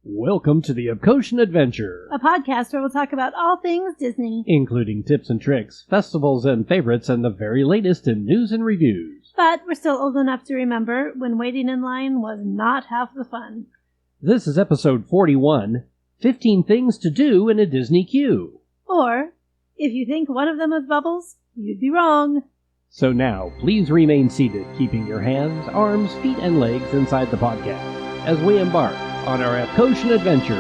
Welcome to the Epcotian Adventure, a podcast where we'll talk about all things Disney, including tips and tricks, festivals and favorites, and the very latest in news and reviews. But we're still old enough to remember when waiting in line was not half the fun. This is episode 41, 15 Things to Do in a Disney Queue. Or, if you think one of them is Bubbles, you'd be wrong. So now, please remain seated, keeping your hands, arms, feet, and legs inside the podcast as we embark on our Epcotian adventure.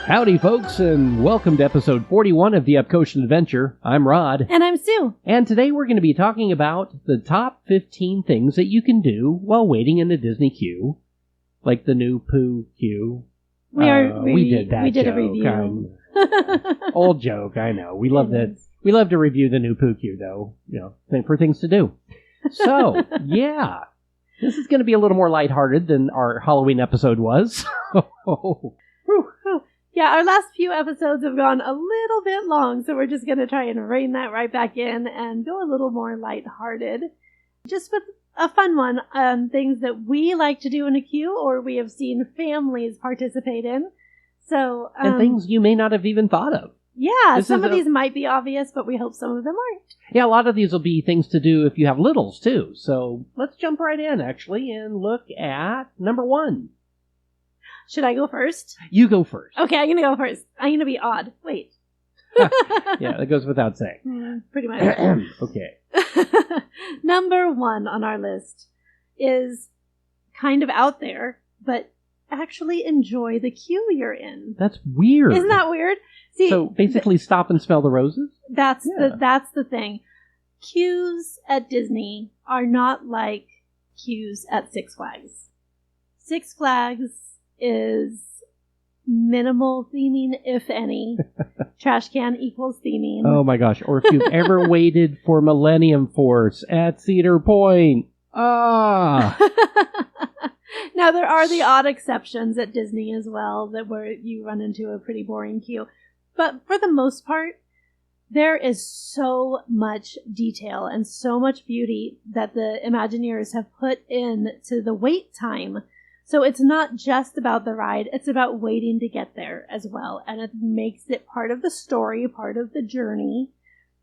Howdy, folks, and welcome to episode 41 of the Epcotian Adventure. I'm Rod. And I'm Sue. And today we're going to be talking about the top 15 things that you can do while waiting in the Disney queue. Like the new Pooh queue. We did that. We did joke. A review. Old joke, I know. We love that. We love to review the new Pooh queue, though. You know, for things to do. So, yeah, this is going to be a little more lighthearted than our Halloween episode was. Yeah, our last few episodes have gone a little bit long, so we're just going to try and rein that right back in and go a little more lighthearted. Just with a fun one on things that we like to do in a queue or we have seen families participate in. So, and things you may not have even thought of. Yeah, some of these might be obvious, but we hope some of them aren't. Yeah, a lot of these will be things to do if you have littles, too. So let's jump right in, actually, and look at number 1. Should I go first? You go first. Okay, I'm going to go first. I'm going to be odd. Wait. Yeah, that goes without saying. Pretty much. Okay. Number 1 on our list is kind of out there, but actually enjoy the queue you're in. That's weird. Isn't that weird? See, so basically stop and smell the roses? That's the thing. Queues at Disney are not like queues at Six Flags. Six Flags is minimal theming, if any. Trash can equals theming. Oh my gosh. Or if you've ever waited for Millennium Force at Cedar Point. Ah! Now, there are the odd exceptions at Disney as well, that where you run into a pretty boring queue. But for the most part, there is so much detail and so much beauty that the Imagineers have put into the wait time. So it's not just about the ride, it's about waiting to get there as well. And it makes it part of the story, part of the journey.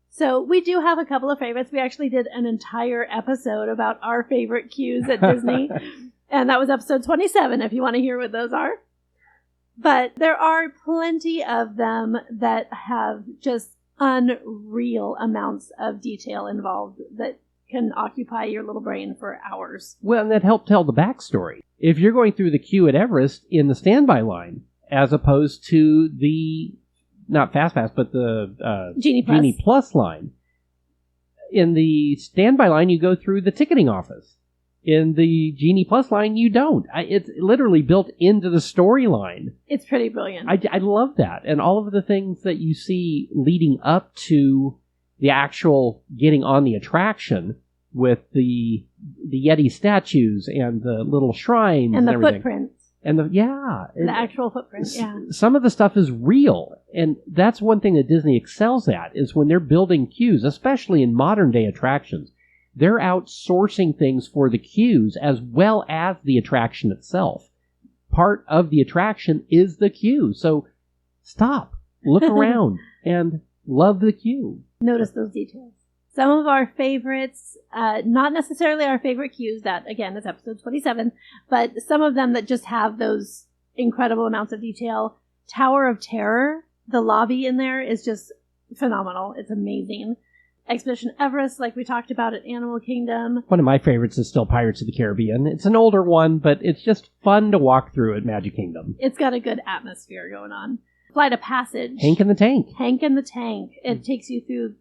So we do have a couple of favorites. We actually did an entire episode about our favorite queues at Disney. And that was episode 27, if you want to hear what those are. But there are plenty of them that have just unreal amounts of detail involved that can occupy your little brain for hours. Well, and that helped tell the backstory. If you're going through the queue at Everest in the standby line, as opposed to the, not Fast Pass, but the Genie Plus line, in the standby line, you go through the ticketing office. In the Genie Plus line, you don't. It's literally built into the storyline. It's pretty brilliant. I love that. And all of the things that you see leading up to the actual getting on the attraction with the Yeti statues and the little shrines and everything. Footprints. And the actual footprint, yeah. Some of the stuff is real. And that's one thing that Disney excels at, is when they're building queues, especially in modern day attractions. They're outsourcing things for the queues as well as the attraction itself. Part of the attraction is the queue. So stop, look around, and love the queue. Notice those details. Some of our favorites, not necessarily our favorite queues, that, again, is episode 27, but some of them that just have those incredible amounts of detail. Tower of Terror, the lobby in there is just phenomenal. It's amazing. Expedition Everest, like we talked about at Animal Kingdom. One of my favorites is still Pirates of the Caribbean. It's an older one, but it's just fun to walk through at Magic Kingdom. It's got a good atmosphere going on. Flight of Passage. Hank and the Tank. Hank and the Tank. It takes you through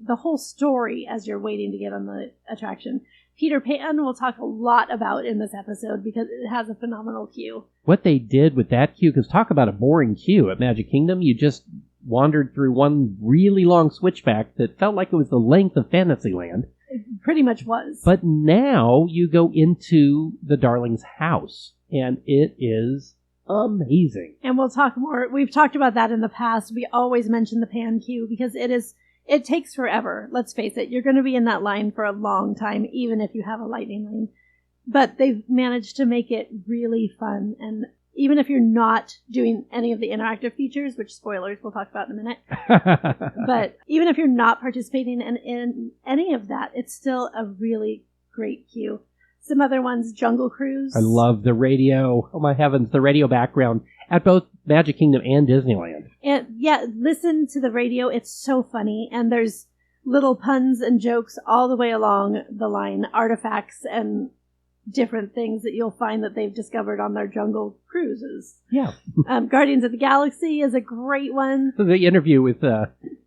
the whole story as you're waiting to get on the attraction. Peter Pan we'll talk a lot about in this episode because it has a phenomenal queue. What they did with that queue, because talk about a boring queue at Magic Kingdom, you just wandered through one really long switchback that felt like it was the length of Fantasyland. It pretty much was. But now you go into the Darling's house, and it is amazing. And we'll talk more. We've talked about that in the past. We always mention the pan queue because it takes forever. Let's face it. You're going to be in that line for a long time, even if you have a lightning lane. But they've managed to make it really fun. And even if you're not doing any of the interactive features, which spoilers we'll talk about in a minute, but even if you're not participating in any of that, it's still a really great queue. Some other ones, Jungle Cruise. I love the radio. Oh my heavens, the radio background at both Magic Kingdom and Disneyland. And yeah, listen to the radio. It's so funny. And there's little puns and jokes all the way along the line, artifacts and different things that you'll find that they've discovered on their jungle cruises. Yeah. Guardians of the Galaxy is a great one. The interview with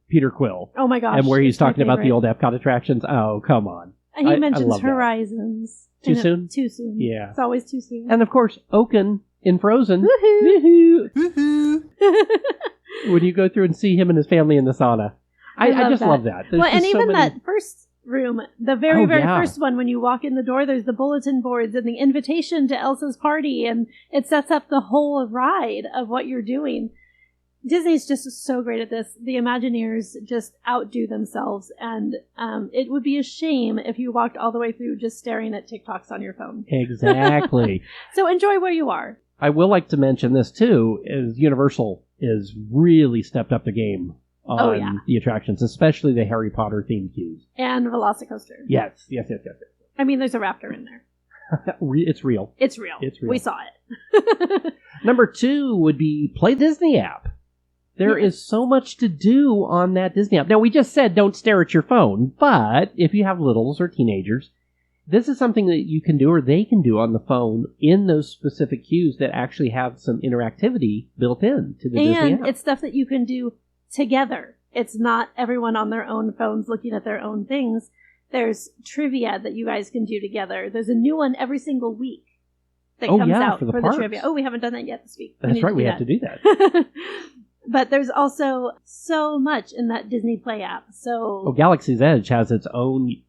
Peter Quill. Oh my gosh. And where he's talking about the old Epcot attractions. Oh, come on. And he mentions Horizons. Too soon? Too soon. Yeah. It's always too soon. And of course, Oaken in Frozen. Woohoo! Woohoo! When you go through and see him and his family in the sauna. I just love that. There's and even that first room, the very first one, when you walk in the door, there's the bulletin boards and the invitation to Elsa's party, and it sets up the whole ride of what you're doing. Disney's just so great at this. The Imagineers just outdo themselves, and it would be a shame if you walked all the way through just staring at TikToks on your phone. Exactly. So enjoy where you are. I will like to mention this, too, is Universal is really stepped up the game on the attractions, especially the Harry Potter themed queues. And Velocicoaster. Yes. I mean, there's a raptor in there. It's real. It's real. We saw it. Number 2 would be Play Disney app. There is so much to do on that Disney app. Now, we just said don't stare at your phone, but if you have littles or teenagers, this is something that you can do or they can do on the phone in those specific queues that actually have some interactivity built in to the Disney app. And it's stuff that you can do together. It's not everyone on their own phones looking at their own things. There's trivia that you guys can do together. There's a new one every single week that comes out for the trivia. Oh, we haven't done that yet this week. That's right. We have to do that. But there's also so much in that Disney Play app. So Galaxy's Edge has its own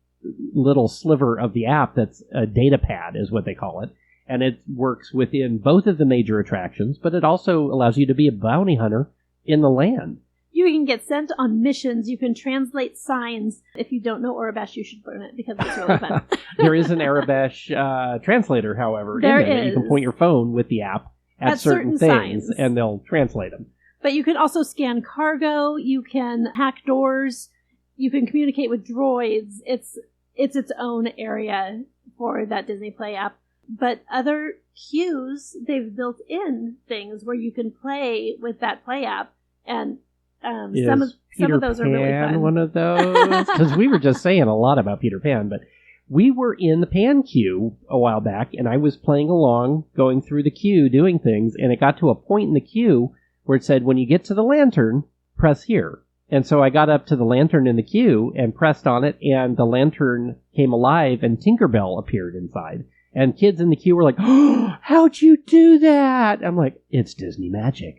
little sliver of the app that's a data pad, is what they call it. And it works within both of the major attractions, but it also allows you to be a bounty hunter in the land. You can get sent on missions. You can translate signs. If you don't know Aurebesh, you should learn it because it's really fun. There is an Aurebesh translator, however, there in there. You can point your phone with the app at certain things, signs. And they'll translate them. But you can also scan cargo, you can hack doors, you can communicate with droids. It's its own area for that Disney Play app. But other queues, they've built in things where you can play with that Play app. And some of those are really fun. One of those? Because we were just saying a lot about Peter Pan, but we were in the Pan queue a while back, and I was playing along, going through the queue, doing things, and it got to a point in the queue where it said, when you get to the lantern, press here. And so I got up to the lantern in the queue and pressed on it, and the lantern came alive, and Tinkerbell appeared inside. And kids in the queue were like, oh, how'd you do that? I'm like, it's Disney magic.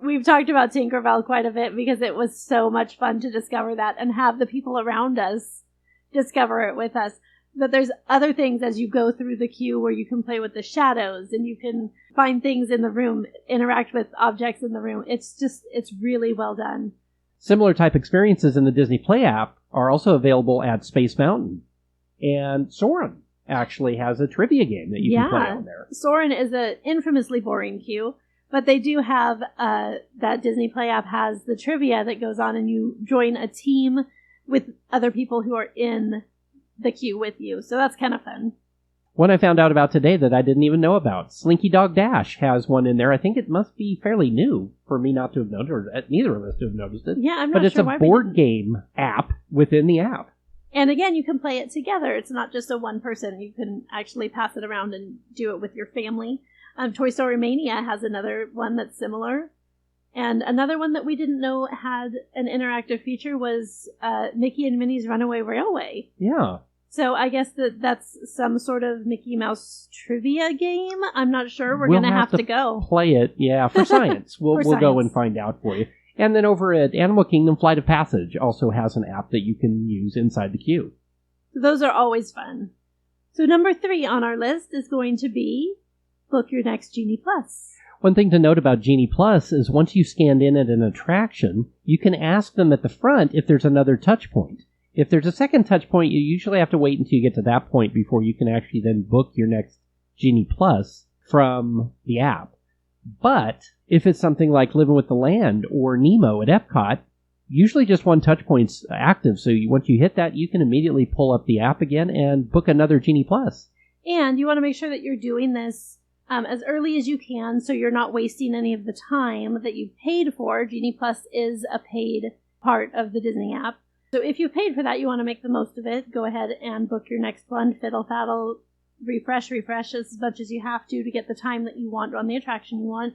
We've talked about Tinkerbell quite a bit because it was so much fun to discover that and have the people around us discover it with us. But there's other things as you go through the queue where you can play with the shadows and you can find things in the room, interact with objects in the room. It's really well done. Similar type experiences in the Disney Play app are also available at Space Mountain. And Soarin' actually has a trivia game that you can play on there. Soarin' is an infamously boring queue, but they do have, that Disney Play app has the trivia that goes on and you join a team with other people who are in the queue with you. So that's kind of fun. One I found out about today that I didn't even know about. Slinky Dog Dash has one in there. I think it must be fairly new for me not to have noticed, or neither of us to have noticed it. Yeah, I'm not sure. But it's a board game app within the app. And again, you can play it together. It's not just a one person. You can actually pass it around and do it with your family. Toy Story Mania has another one that's similar. And another one that we didn't know had an interactive feature was Mickey and Minnie's Runaway Railway. Yeah. So I guess that's some sort of Mickey Mouse trivia game. I'm not sure. We're going to have to go play it. Yeah, for science. We'll go and find out for you. And then over at Animal Kingdom, Flight of Passage also has an app that you can use inside the queue. So those are always fun. So number 3 on our list is going to be book your next Genie Plus. One thing to note about Genie Plus is once you stand in at an attraction, you can ask them at the front if there's another touch point. If there's a second touch point, you usually have to wait until you get to that point before you can actually then book your next Genie Plus from the app. But if it's something like Living with the Land or Nemo at Epcot, usually just one touch point's active. So once you hit that, you can immediately pull up the app again and book another Genie Plus. And you want to make sure that you're doing this as early as you can so you're not wasting any of the time that you've paid for. Genie Plus is a paid part of the Disney app. So if you paid for that, you want to make the most of it. Go ahead and book your next one. Fiddle-faddle, refresh as much as you have to get the time that you want on the attraction you want.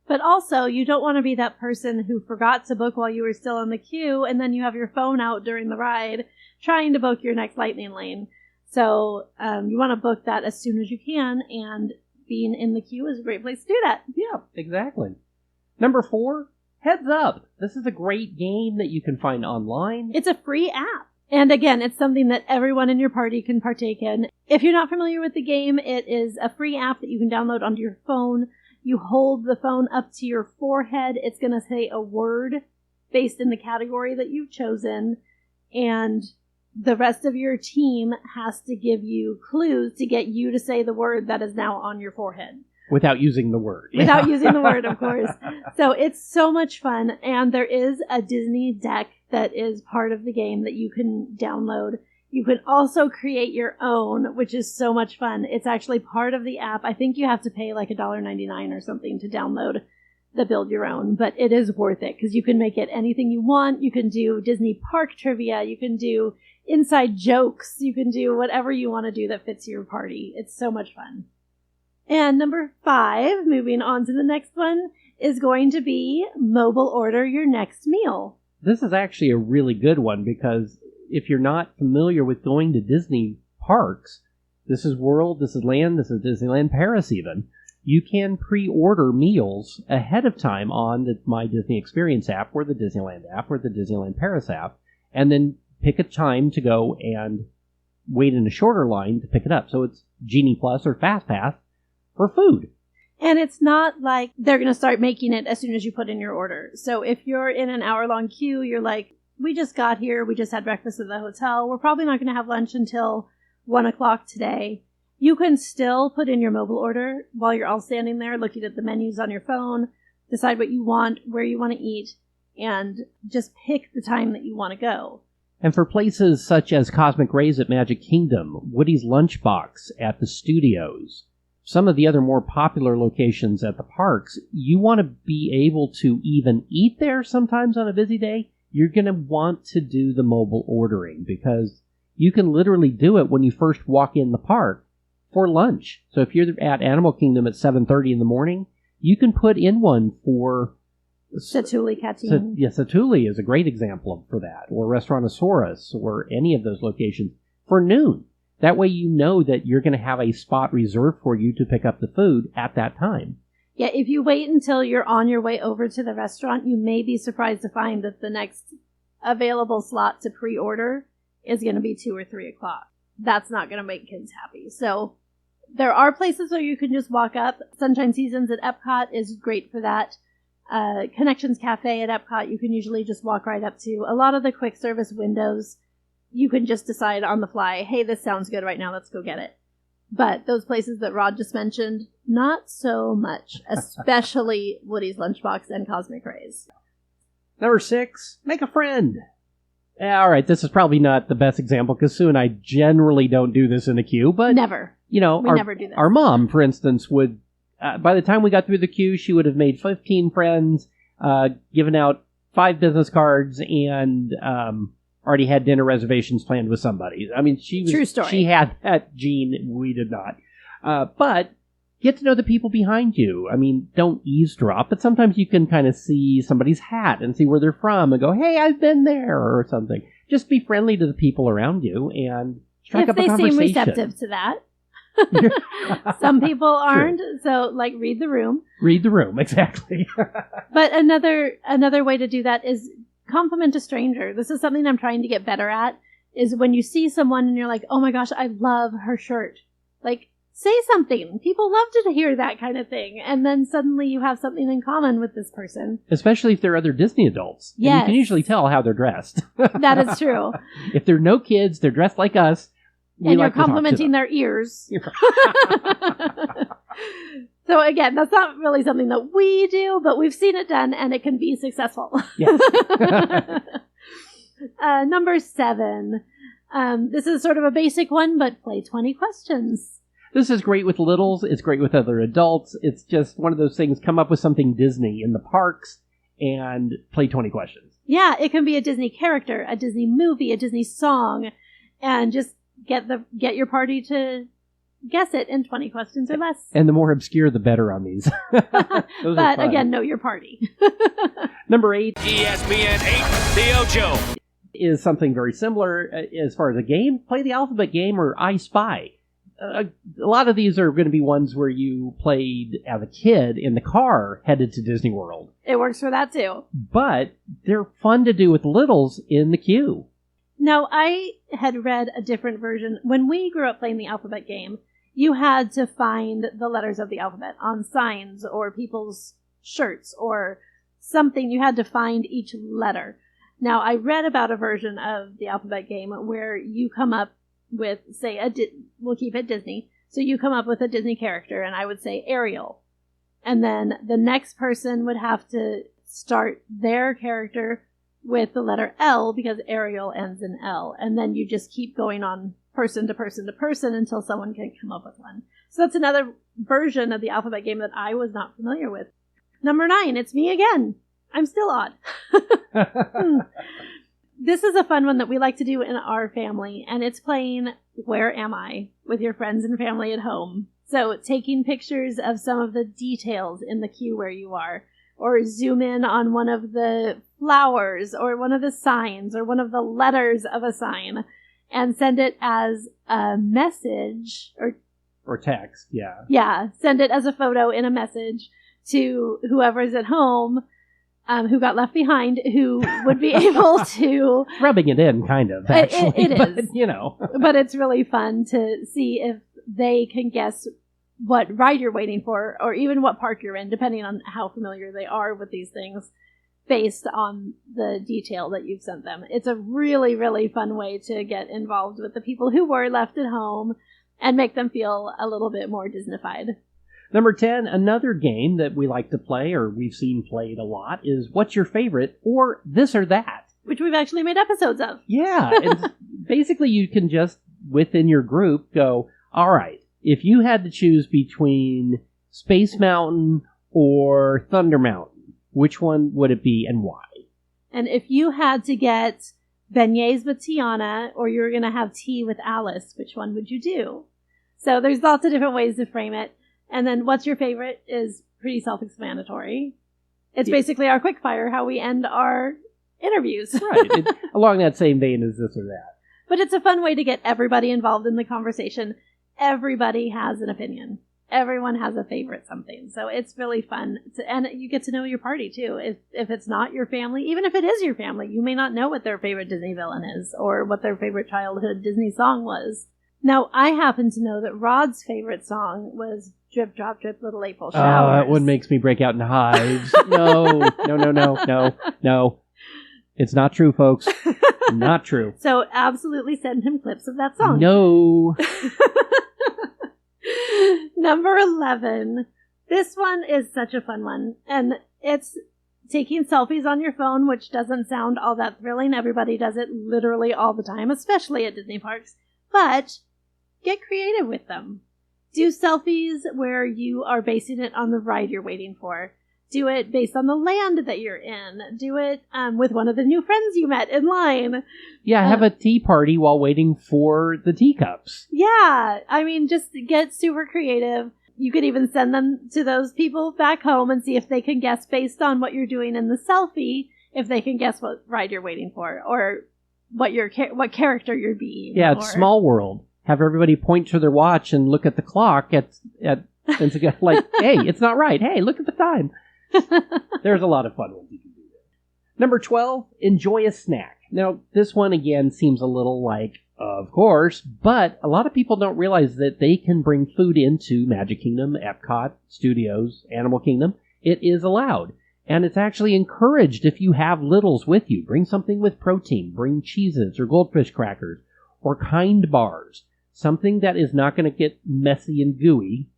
But also, you don't want to be that person who forgot to book while you were still in the queue, and then you have your phone out during the ride trying to book your next lightning lane. So you want to book that as soon as you can, and being in the queue is a great place to do that. Yeah, exactly. Number 4, Heads Up. This is a great game that you can find online. It's a free app. And again, it's something that everyone in your party can partake in. If you're not familiar with the game, it is a free app that you can download onto your phone. You hold the phone up to your forehead. It's going to say a word based in the category that you've chosen. And the rest of your team has to give you clues to get you to say the word that is now on your forehead. Without using the word. Without using the word, of course. So it's so much fun. And there is a Disney deck that is part of the game that you can download. You can also create your own, which is so much fun. It's actually part of the app. I think you have to pay like $1.99 or something to download the Build Your Own, but it is worth it because you can make it anything you want. You can do Disney park trivia. You can do inside jokes. You can do whatever you want to do that fits your party. It's so much fun. And number 5, moving on to the next one, is going to be mobile order your next meal. This is actually a really good one because if you're not familiar with going to Disney parks, this is World, this is Land, this is Disneyland Paris even, you can pre-order meals ahead of time on the My Disney Experience app or the Disneyland app or the Disneyland Paris app, and then pick a time to go and wait in a shorter line to pick it up. So it's Genie Plus or Fast Pass for food. And it's not like they're going to start making it as soon as you put in your order. So if you're in an hour-long queue, you're like, we just got here, we just had breakfast at the hotel, we're probably not going to have lunch until 1 o'clock today. You can still put in your mobile order while you're all standing there looking at the menus on your phone, decide what you want, where you want to eat, and just pick the time that you want to go. And for places such as Cosmic Rays at Magic Kingdom, Woody's Lunchbox at the studios, some of the other more popular locations at the parks, you want to be able to even eat there sometimes on a busy day. You're going to want to do the mobile ordering because you can literally do it when you first walk in the park for lunch. So if you're at Animal Kingdom at 7:30 in the morning, you can put in one for Satuli Canteen. Satuli is a great example for that, or Restaurantosaurus, or any of those locations for noon. That way you know that you're going to have a spot reserved for you to pick up the food at that time. Yeah, if you wait until you're on your way over to the restaurant, you may be surprised to find that the next available slot to pre-order is going to be 2 or 3 o'clock. That's not going to make kids happy. So there are places where you can just walk up. Sunshine Seasons at Epcot is great for that. Connections Cafe at Epcot, you can usually just walk right up to. A lot of the quick service windows, you can just decide on the fly, hey, this sounds good right now, let's go get it. But those places that Rod just mentioned, not so much, especially Woody's Lunchbox and Cosmic Rays. Number 6, make a friend. All right, this is probably not the best example because Sue and I generally don't do this in a queue, but never. You know, we never do this. Our mom, for instance, would by the time we got through the queue, she would have made 15 friends, given out 5 business cards, and already had dinner reservations planned with somebody. I mean, True story. She had that gene. We did not. But get to know the people behind you. I mean, don't eavesdrop, but sometimes you can kind of see somebody's hat and see where they're from and go, hey, I've been there, or something. Just be friendly to the people around you and strike up a conversation. If they seem receptive to that. Some people aren't, True. So like read the room. Read the room, exactly. But another way to do that is compliment a stranger. This is something I'm trying to get better at, is when you see someone and you're like, oh my gosh, I love her shirt. Like, say something. People love to hear that kind of thing. And then suddenly you have something in common with this person. Especially if they're other Disney adults. Yes. And you can usually tell how they're dressed. That is true. If they're no kids, they're dressed like us. And you're complimenting their ears. So again, that's not really something that we do, but we've seen it done and it can be successful. Yes. Number 7. This is sort of a basic one, but play 20 questions. This is great with littles. It's great with other adults. It's just one of those things, come up with something Disney in the parks and play 20 questions. Yeah, it can be a Disney character, a Disney movie, a Disney song, and just get your party to guess it in 20 questions or less. And the more obscure, the better on these. But again, know your party. Number 8. ESPN 8, The Ocho. Is something very similar as far as a game. Play the alphabet game or I Spy. A lot of these are going to be ones where you played as a kid in the car headed to Disney World. It works for that too. But they're fun to do with littles in the queue. Now, I had read a different version. When we grew up playing the alphabet game, you had to find the letters of the alphabet on signs or people's shirts or something. You had to find each letter. Now, I read about a version of the alphabet game where you come up with, say, we'll keep it Disney. So you come up with a Disney character, and I would say Ariel. And then the next person would have to start their character with the letter L because Ariel ends in L. And then you just keep going on person to person to person until someone can come up with one. So that's another version of the alphabet game that I was not familiar with. Number 9, it's me again. I'm still odd. This is a fun one that we like to do in our family, and it's playing Where Am I? With your friends and family at home. So taking pictures of some of the details in the queue where you are, or zoom in on one of the flowers, or one of the signs, or one of the letters of a sign, and send it as a message, or text, yeah. Yeah, send it as a photo in a message to whoever's at home, who got left behind, who would be able to... Rubbing it in, kind of, actually. It but, is. You know. But it's really fun to see if they can guess what ride you're waiting for, or even what park you're in, depending on how familiar they are with these things, based on the detail that you've sent them. It's a really, really fun way to get involved with the people who were left at home and make them feel a little bit more Disneyfied. Number 10, another game that we like to play, or we've seen played a lot, is What's Your Favorite, or This or That. Which we've actually made episodes of. Yeah. Basically, you can just, within your group, go, all right, if you had to choose between Space Mountain or Thunder Mountain, which one would it be and why? And if you had to get beignets with Tiana, or you were going to have tea with Alice, which one would you do? So there's lots of different ways to frame it. And then What's Your Favorite is pretty self-explanatory. It's basically our quickfire, how we end our interviews. Right. Along that same vein as This or That. But it's a fun way to get everybody involved in the conversation. Everybody has an opinion. Everyone has a favorite something. So it's really fun. And you get to know your party, too. If it's not your family, even if it is your family, you may not know what their favorite Disney villain is or what their favorite childhood Disney song was. Now, I happen to know that Rod's favorite song was Drip, Drop, Drip, Little April Showers. Oh, that one makes me break out in hives. No. It's not true, folks. Not true. So absolutely send him clips of that song. No. Number 11. This one is such a fun one. And it's taking selfies on your phone, which doesn't sound all that thrilling. Everybody does it literally all the time, especially at Disney parks. But get creative with them. Do selfies where you are basing it on the ride you're waiting for. Do it based on the land that you're in. Do it with one of the new friends you met in line. Yeah, have a tea party while waiting for the teacups. Yeah, I mean, just get super creative. You could even send them to those people back home and see if they can guess based on what you're doing in the selfie, if they can guess what ride you're waiting for, or what character you're being. Yeah, it's Small World. Have everybody point to their watch and look at the clock and like, hey, it's not right. Hey, look at the time. There's a lot of fun ones you can do there. Number 12, enjoy a snack. Now, this one again seems a little like, Of course, but a lot of people don't realize that they can bring food into Magic Kingdom, Epcot, Studios, Animal Kingdom. It is allowed. And it's actually encouraged if you have littles with you. Bring something with protein. Bring cheeses or goldfish crackers or Kind bars. Something that is not going to get messy and gooey,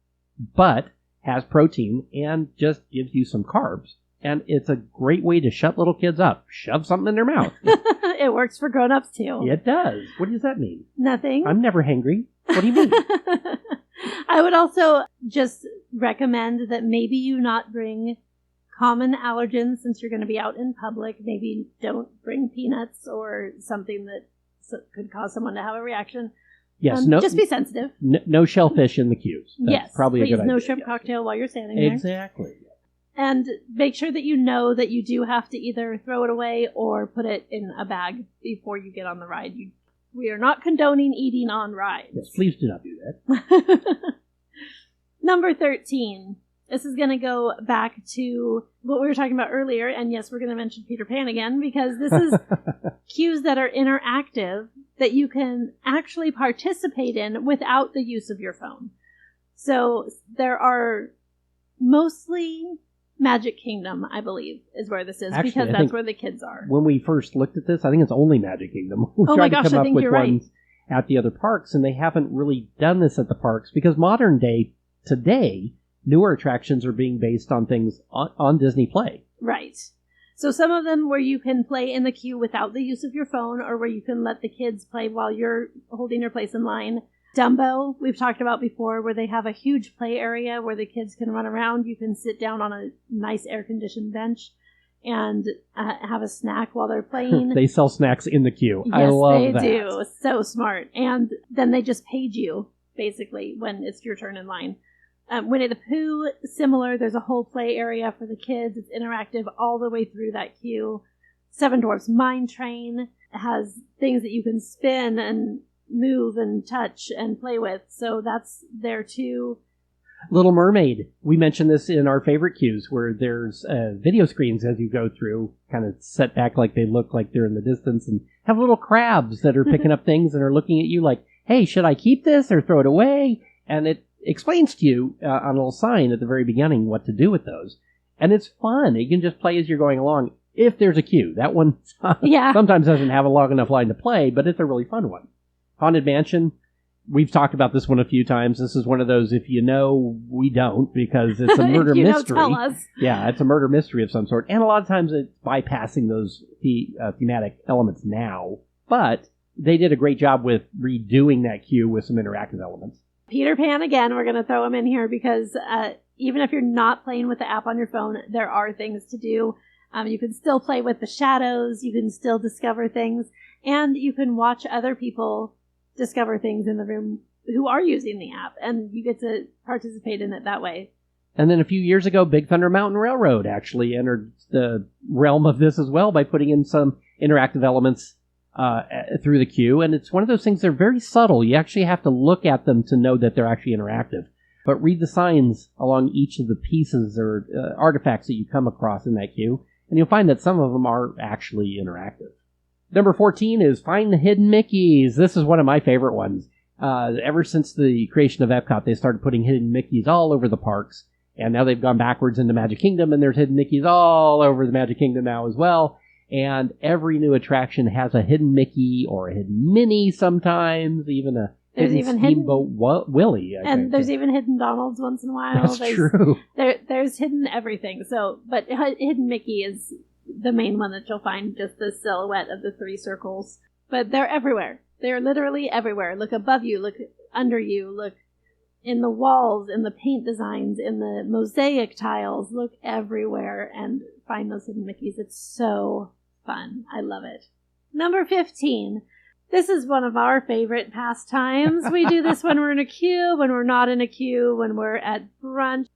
but has protein and just gives you some carbs. And it's a great way to shut little kids up. Shove something in their mouth. It works for grown-ups, too. It does. What does that mean? Nothing. I'm never hangry. What do you mean? I would also just recommend that maybe you not bring common allergens since you're going to be out in public. Maybe don't bring peanuts or something that could cause someone to have a reaction. Yes, just be sensitive. No shellfish in the queues. That's yes, probably please, a good idea. No shrimp cocktail while you're standing there. Exactly. And make sure that you know that you do have to either throw it away or put it in a bag before you get on the ride. We are not condoning eating on rides. Yes, please do not do that. Number 13. This is going to go back to what we were talking about earlier. And yes, we're going to mention Peter Pan again because this is queues that are interactive that you can actually participate in without the use of your phone. So there are mostly Magic Kingdom, I believe, is where this is. Actually, because that's where the kids are. When we first looked at this, I think it's only Magic Kingdom. We oh tried my gosh, to come I think up with you're ones right. At the other parks, and they haven't really done this at the parks because modern day, today, newer attractions are being based on things on Disney Play. Right. So some of them where you can play in the queue without the use of your phone or where you can let the kids play while you're holding your place in line. Dumbo, we've talked about before, where they have a huge play area where the kids can run around. You can sit down on a nice air-conditioned bench and have a snack while they're playing. They sell snacks in the queue. Yes, I love that. They do. So smart. And then they just page you, basically, when it's your turn in line. Winnie the Pooh, similar. There's a whole play area for the kids. It's interactive all the way through that queue. Seven Dwarfs Mine Train has things that you can spin and move and touch and play with. So that's there too. Little Mermaid. We mentioned this in our favorite queues where there's video screens as you go through, kind of set back like they look like they're in the distance and have little crabs that are picking up things and are looking at you like, hey, should I keep this or throw it away? And it explains to you on a little sign at the very beginning what to do with those. And it's fun. You can just play as you're going along if there's a queue. That one sometimes doesn't have a long enough line to play, but it's a really fun one. Haunted Mansion, we've talked about this one a few times. This is one of those, if you know, we don't, because it's a murder mystery. Tell us. Yeah, it's a murder mystery of some sort. And a lot of times it's bypassing those thematic elements now. But they did a great job with redoing that queue with some interactive elements. Peter Pan, again, we're going to throw him in here because even if you're not playing with the app on your phone, there are things to do. You can still play with the shadows. You can still discover things. And you can watch other people discover things in the room who are using the app, and you get to participate in it that way. And then a few years ago, Big Thunder Mountain Railroad actually entered the realm of this as well by putting in some interactive elements through the queue, and it's one of those things, they're very subtle. You actually have to look at them to know that they're actually interactive. But read the signs along each of the pieces or artifacts that you come across in that queue, and you'll find that some of them are actually interactive. Number 14 is Find the Hidden Mickeys. This is one of my favorite ones. Ever since the creation of Epcot, they started putting hidden Mickeys all over the parks. And now they've gone backwards into Magic Kingdom, and there's hidden Mickeys all over the Magic Kingdom now as well. And every new attraction has a hidden Mickey or a hidden Minnie sometimes, even a hidden Steamboat Willie. There's even hidden Donalds once in a while. That's true. There's hidden everything. But hidden Mickey is the main one that you'll find, just the silhouette of the three circles. But they're everywhere. They're literally everywhere. Look above you, look under you, look in the walls, in the paint designs, in the mosaic tiles. Look everywhere and find those hidden Mickeys. It's so fun. I love it. Number 15. This is one of our favorite pastimes. We do this when we're in a queue, when we're not in a queue, when we're at brunch.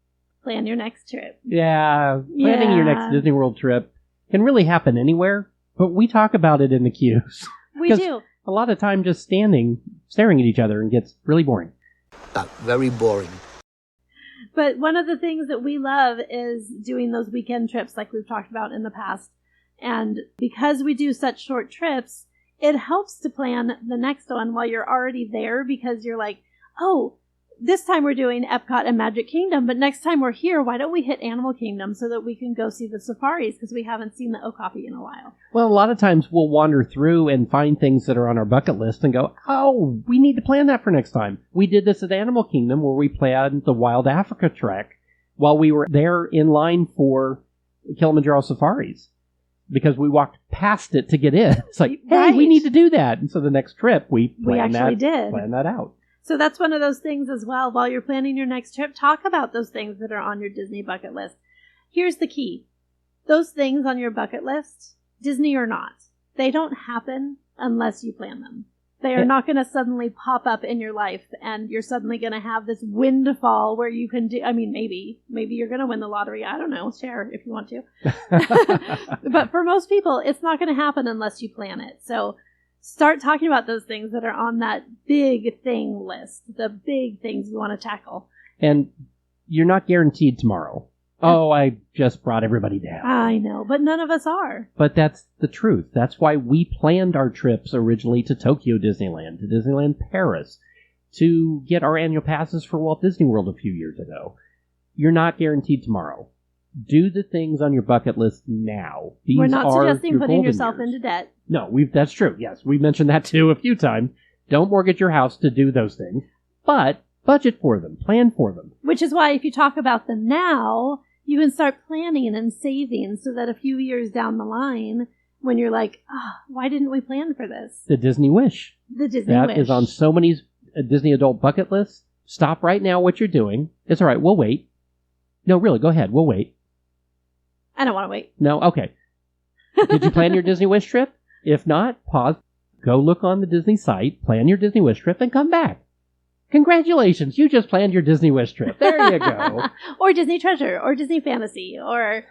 Plan your next trip. Yeah, planning your next Disney World trip can really happen anywhere, but we talk about it in the queues. We do. A lot of time just staring at each other and gets really boring. Very boring. But one of the things that we love is doing those weekend trips like we've talked about in the past. And because we do such short trips, it helps to plan the next one while you're already there, because you're like, oh, this time we're doing Epcot and Magic Kingdom, but next time we're here, why don't we hit Animal Kingdom so that we can go see the safaris, because we haven't seen the Okapi in a while. Well, a lot of times we'll wander through and find things that are on our bucket list and go, oh, we need to plan that for next time. We did this at Animal Kingdom where we planned the Wild Africa trek while we were there in line for Kilimanjaro safaris, because we walked past it to get in. It's like, hey, we need to do that. And so the next trip, we planned that out. So that's one of those things as well. While you're planning your next trip, talk about those things that are on your Disney bucket list. Here's the key. Those things on your bucket list, Disney or not, they don't happen unless you plan them. They are not going to suddenly pop up in your life, and you're suddenly going to have this windfall where you can do, I mean, maybe you're going to win the lottery. I don't know. Share if you want to. But for most people, it's not going to happen unless you plan it. So start talking about those things that are on that big thing list, the big things you want to tackle. And you're not guaranteed tomorrow. Oh, I just brought everybody down. I know, but none of us are. But that's the truth. That's why we planned our trips originally to Tokyo Disneyland, to Disneyland Paris, to get our annual passes for Walt Disney World a few years ago. You're not guaranteed tomorrow. Do the things on your bucket list now. We're not suggesting putting yourself into debt. No, that's true. Yes, we mentioned that too a few times. Don't mortgage your house to do those things, but budget for them, plan for them. Which is why if you talk about them now, you can start planning and saving so that a few years down the line, when you're like, why didn't we plan for this? The Disney Wish. The Disney Wish. That is on so many Disney adult bucket lists. Stop right now what you're doing. It's all right. We'll wait. No, really, go ahead. We'll wait. I don't want to wait. No? Okay. Did you plan your Disney Wish trip? If not, pause. Go look on the Disney site, plan your Disney Wish trip, and come back. Congratulations, you just planned your Disney Wish trip. There you go. Or Disney Treasure, or Disney Fantasy, or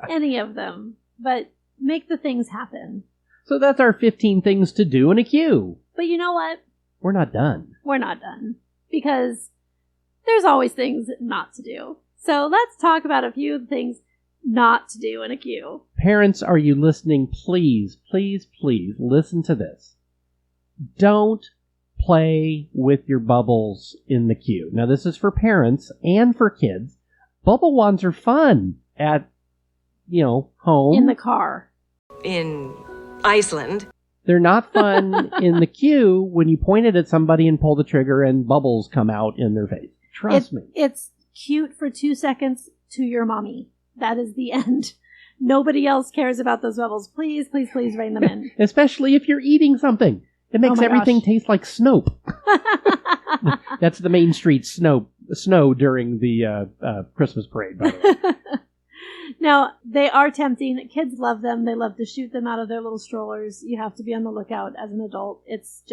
any of them. But make the things happen. So that's our 15 things to do in a queue. But you know what? We're not done. We're not done. Because there's always things not to do. So let's talk about a few things not to do in a queue. Parents, are you listening? Please, please, please listen to this. Don't play with your bubbles in the queue. Now, this is for parents and for kids. Bubble wands are fun at, home. In the car. In Iceland. They're not fun in the queue when you point it at somebody and pull the trigger and bubbles come out in their face. Trust me. It's cute for 2 seconds to your mommy. That is the end. Nobody else cares about those bubbles. Please, please, please rein them in. Especially if you're eating something. It makes everything taste like Snope. That's the Main Street snow during the Christmas parade, by the way. Now, they are tempting. Kids love them. They love to shoot them out of their little strollers. You have to be on the lookout as an adult. It's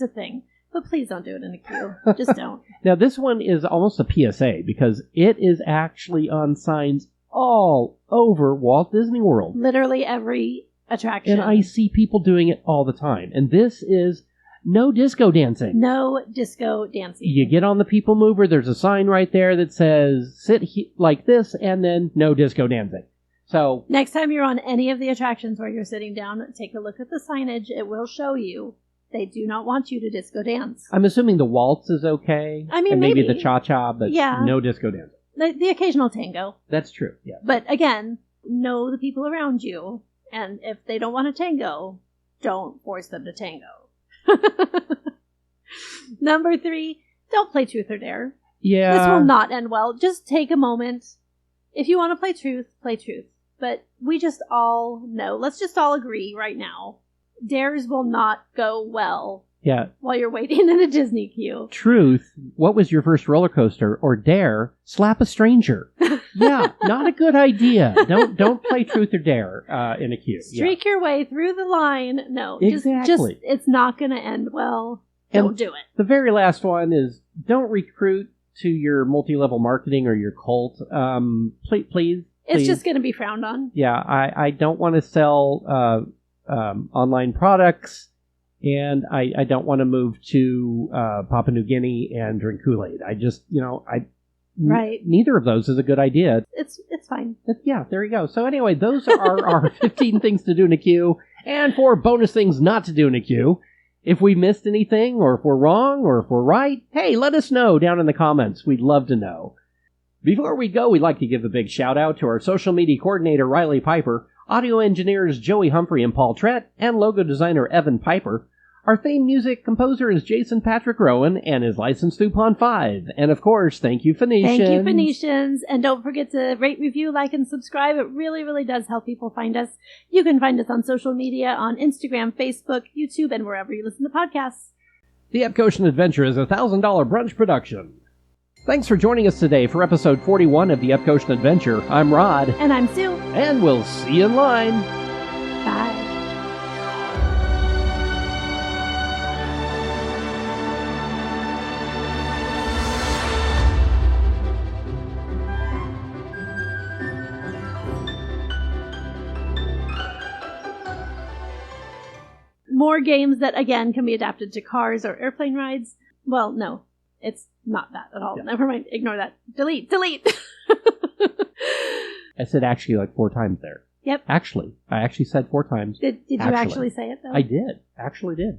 a thing. But please don't do it in a queue. Just don't. Now, this one is almost a PSA because it is actually on signs all over Walt Disney World. Literally every attraction. And I see people doing it all the time. And this is no disco dancing. No disco dancing. You get on the People Mover, there's a sign right there that says, sit like this, and then no disco dancing. So next time you're on any of the attractions where you're sitting down, take a look at the signage. It will show you. They do not want you to disco dance. I'm assuming the waltz is okay. I mean, and maybe the cha-cha, but no disco dancing. The occasional tango. That's true, yeah. But again, know the people around you. And if they don't want to tango, don't force them to tango. Number 3, don't play truth or dare. Yeah. This will not end well. Just take a moment. If you want to play truth, play truth. But we just all know. Let's just all agree right now. Dares will not go well. Yeah. While you're waiting in a Disney queue. Truth, what was your first roller coaster? Or dare, slap a stranger. Yeah, not a good idea. Don't play truth or dare in a queue. Streak your way through the line. No, exactly. Just it's not going to end well. Don't do it. The very last one is don't recruit to your multi-level marketing or your cult. Please. It's just going to be frowned on. Yeah, I don't want to sell online products. And I don't want to move to Papua New Guinea and drink Kool-Aid. I just, right. Neither of those is a good idea. It's fine. Yeah, there you go. So anyway, those are our 15 things to do in a queue. And for bonus things not to do in a queue, if we missed anything, or if we're wrong, or if we're right, hey, let us know down in the comments. We'd love to know. Before we go, we'd like to give a big shout out to our social media coordinator, Riley Piper, audio engineers Joey Humphrey and Paul Trett, and logo designer Evan Piper. Our theme music composer is Jason Patrick Rowan and is licensed through Pond 5. And of course, thank you, Phoenicians. Thank you, Phoenicians. And don't forget to rate, review, like, and subscribe. It really, really does help people find us. You can find us on social media, on Instagram, Facebook, YouTube, and wherever you listen to podcasts. The Epcotian Adventure is a $1,000 brunch production. Thanks for joining us today for episode 41 of the Epcotian Adventure. I'm Rod. And I'm Sue. And we'll see you in line. Bye. More games that, again, can be adapted to cars or airplane rides. Well, no, it's not that at all. Yeah. Never mind. Ignore that. Delete. I said actually like 4 times there. Yep. I actually said 4 times. Did you actually say it, though? I did. Actually did.